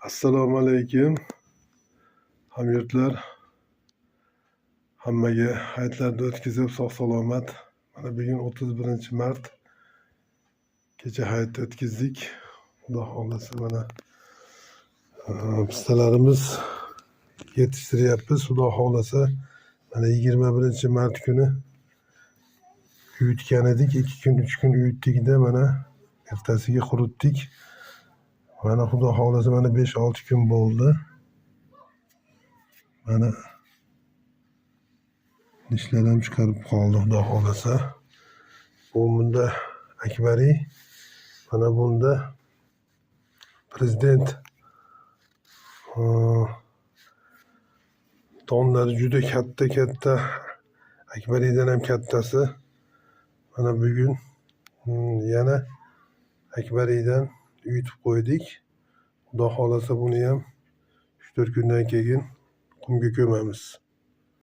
Assalomu alaykum hamyurtlar. Hammaga hayitlarni o'tkazib sog' salomat. Mana bugun 31-mart. Kecha hayit o'tkazdik. Xudo xolasa mana pistalarimiz yetishtiryapmiz. Xudo xolasa mana 21-mart kuni uyutgan edik. 2 kun 3 kun uyutdikda mana ertasiga quritdik. Mana xudo xolasa mana 5-6 kun bo'ldi. Mana ishlar ham chiqarib qoldi xudo xolasa. Bunda Akbariy, mana bunda prezident donlari juda katta. Akbariydan ham kattasi. Mana bugun yana Akbariydan uyutib qo'ydik. Xudo xolasa buni ham 3-4 kundan keyin qumga ko'mamiz.